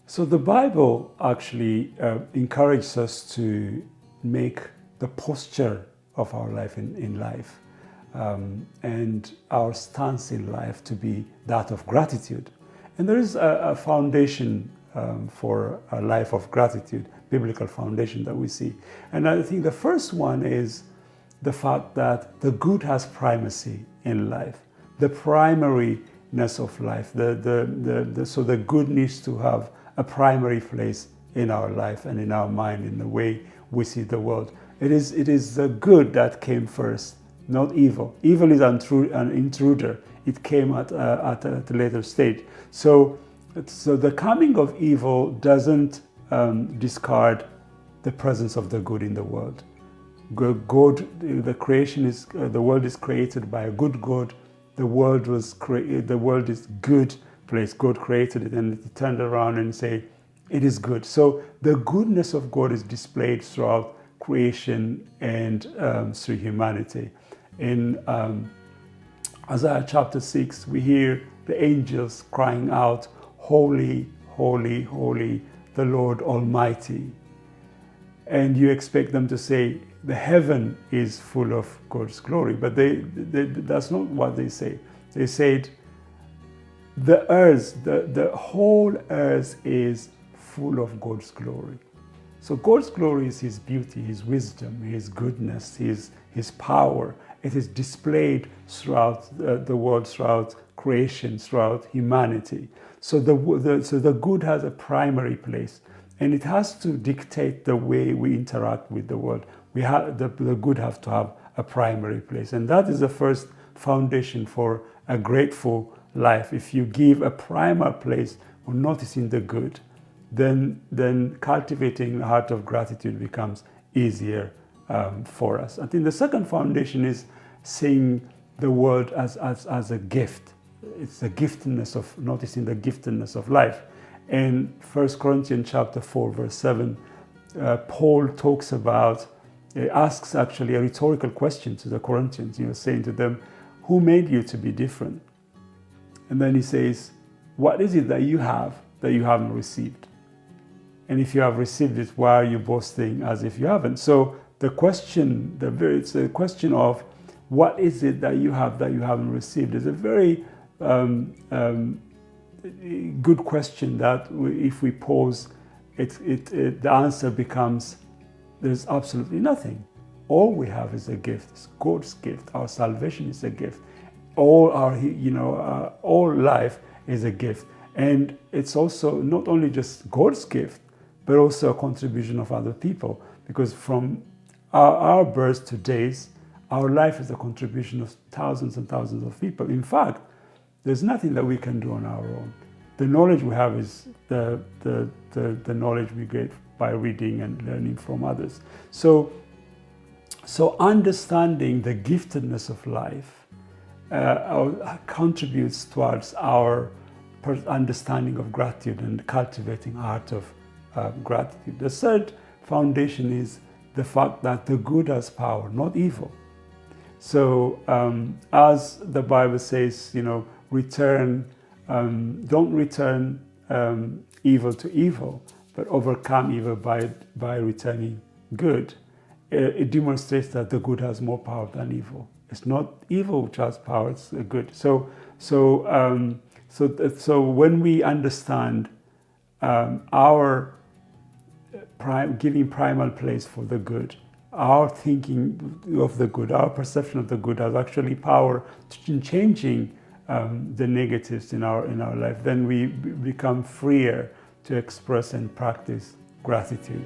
So the Bible actually encourages us to make the posture of our life in life and our stance in life to be that of gratitude. And there is a foundation for a life of gratitude, biblical foundation that we see. And I think the first one is the fact that the good has primacy in life, the primariness of life. So the good needs to have a primary place in our life and in our mind, in the way we see the world. It is the good that came first, not evil. Evil is an intruder. It came at a later stage. So the coming of evil doesn't discard the presence of the good in the world. God, the creation is the world is created by a good God. The world is good place. God created it, and He turned around and say, "It is good." So the goodness of God is displayed throughout creation and through humanity. In Isaiah chapter 6, we hear the angels crying out, "Holy, holy, holy, the Lord Almighty." And you expect them to say, the heaven is full of God's glory. But that's not what they say. They said, the earth, the whole earth is full of God's glory. So God's glory is His beauty, His wisdom, His goodness, His power. It is displayed throughout the world, throughout creation, throughout humanity. So the good has a primary place, and it has to dictate the way we interact with the world. The good have to have a primary place, and that is the first foundation for a grateful life. If you give a primary place on noticing the good, then cultivating a heart of gratitude becomes easier for us. I think the second foundation is seeing the world as a gift. It's the giftedness of noticing the giftedness of life. In 1 Corinthians chapter 4, verse 7, Paul talks about, asks actually a rhetorical question to the Corinthians, saying to them, "Who made you to be different?" And then he says, "What is it that you have that you haven't received? And if you have received it, why are you boasting as if you haven't?" So the question, it's a question of what is it that you have that you haven't received, is a very good question that if we pose, the answer becomes there's absolutely nothing. All we have is a gift. It's God's gift. Our salvation is a gift. All all life is a gift, and it's also not only just God's gift, but also a contribution of other people. Because from our birth to days, our life is a contribution of thousands and thousands of people. In fact, there's nothing that we can do on our own. The knowledge we have is the knowledge we get by reading and learning from others. So understanding the giftedness of life contributes towards our understanding of gratitude and cultivating a heart of gratitude. The third foundation is the fact that the good has power, not evil. So as the Bible says, don't return evil to evil, but overcome evil by returning good. It demonstrates that the good has more power than evil. It's not evil which has power; it's good. So when we understand our giving primal place for the good, our thinking of the good, our perception of the good has actually power in changing the negatives in our life. Then we become freer to express and practice gratitude.